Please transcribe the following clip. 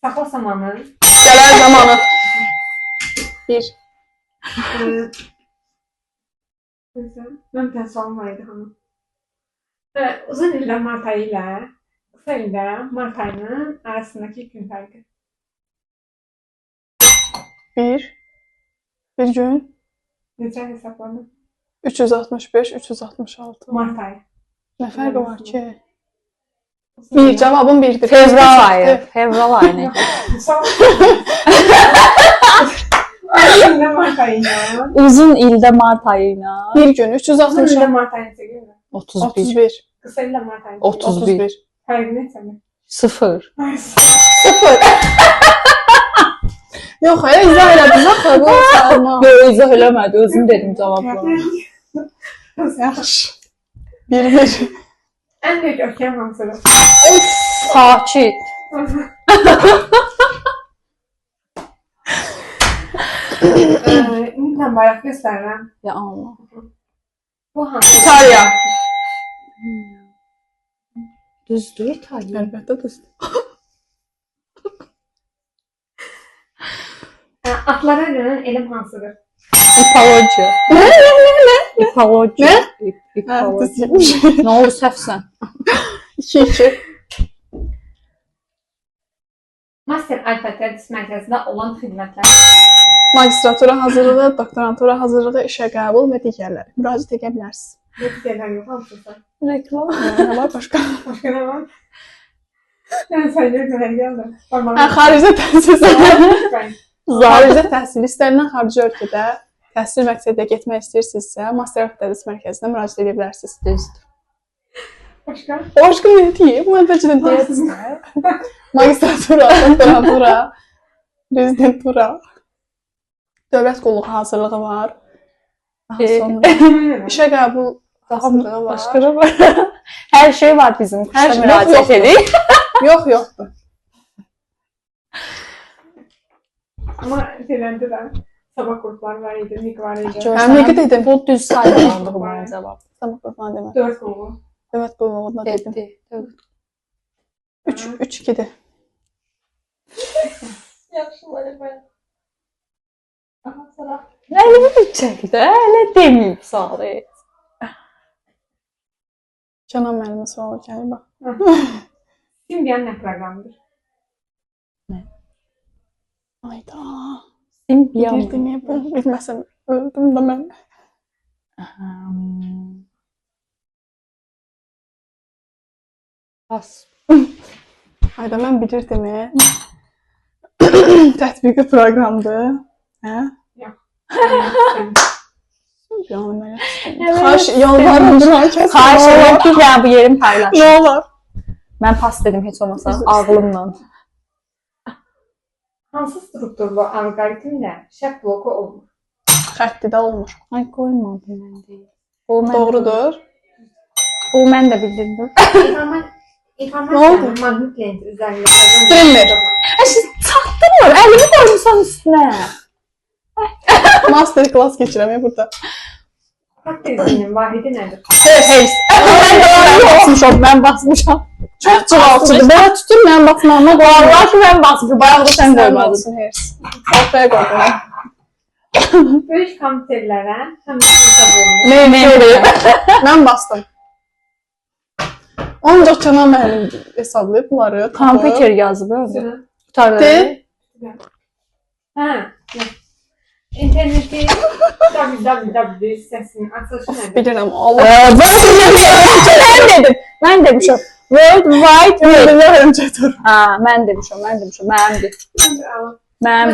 Saxla samanı. Gələr zamanı. 1. Mən bir sualım var idi hanım. Uzun ildə Mart ayı ilə qısa ildə Mart ayının arasındakı gün fərqi. 1 gün. Necə hesablanır? 365, 366. Mart ayı. Nə fərqi var ki? 1, cavabım 1'dir. Fevral ayı. Fevral ayı ne? İldə Mart ayı ilə. Uzun ildə Mart ayıyla. 1 gün Uzun ildə 360. Mart ayı neçə gündür? 31. 31. Qısa ildə Mart ayı. 31. Fərqi neçədir? 0. 0. Yox, hayır, izah elədiniz axı, bu salma. Yo, izah eləmədi. Özüm dedim cavabları. Yaxşı. 1-1. Ən böyük okean hansıdır? Sakit. İndi bayraq göstərirəm. Ya Allah. Bu hansı? İtaliya. Düzdür İtalya. Əlbəttə düzdür. Atlara görən elm hansıdır? İpoloji. Ne? İpoloji. Ne? İpoloji. Hə, düzdürmüş. Ne olur səhvsən? 2-2. Master Alfa Tədris Mərkəzində olan xidmətlər. Magistratura hazırlığı, doktorantura hazırlığı, işə qəbul və digərləri. Müraciət edə bilərsiniz. Bu şeylər yox hansısa. Reklam. Nə var başqa? Başqa nə var? Yəni sayılır görə gəldi. Hə, xaricdə təhsil. Zahir. Xaricdə təhsil istənilən xarici ölkədə təhsil məqsədilə getmək istəyirsinizsə, Master of Tədris Mərkəzinə müraciət edə bilərsiniz. Düzdür. Başqa? Başqa nə deyim? Mən bəlkə də deyəcəm. Magistratura, doktorantura, rezidentura, dövlət qulluğu hazırlığı var. Daha sonra işə qəbul hazırlığı var. Başqa var. Hər şey var bizim Hər kursda şey- müraciət yoxdur. edik. Yox, yoxdur. Amma eləndə də sabah kursları var idi, MİQ var idi. Hə, MİQ dedim. Bu düz sayılmadı bu mənim cavab. Tamam, qurban demə. 4 qulluğu. Dövlət qulluğuna dedim. Dedi. 3-2-dir. Yaxşılar mən. Aha, sonra. Əlimi bütçəkdə, elə deməyib sarı. Kənan müəllimə sual gəlir, bax. Simbiyan nə proqramıdır? Ayda. Simbiyan. Bilirdim ya, bunu bilməsəm öldüm də mən. Pas. Ayda mən bilirdim ya. Tətbiqi proqramdır. Hə? Canım mənim. Xahiş, yalvarırım duran kəs. Xahiş edirəm ki, ya bu yerim paylaş. Nə olar? Mən pas dedim heç olmasa ağlımla. Hansı strukturlu alqoritmdə şərt bloku olmur? Xəttdə olmur. Ay qoymadım mən deyil. O mən Doğrudur. O mən də bildirdim. İnformasiyanın oldu? maqnit lenti üzərində Streamer. Çatdırmır, əlimi qoymusan üstünə. Master class keçirəm ya burada. xətt tezliyinin vahidi nədir? Heç. Mən basmışam, mən basmışam. Çox cavabçıdır. Belə tutur, mən baxmağıma qoyarlar. Allah ki mən basmışam. Bayaq da sən qoymadın. Ortaya qoydum. Böyük kompüterlərə həmişə bölünür. Memory. Mən bastım. Ancaq Kənan müəllim hesablayıb bunları. Kompüter yazıb öyle. Sıra. Tutardı. De. Hə. yox. İnterneti www səsinin açılışı nədir? Bilirəm, Allah. Mən dedim. Mən demişəm. World Wide Web. Bilirəm, çətir. Ha, mən demişəm. Mənimdir. Mən də alım. Mənim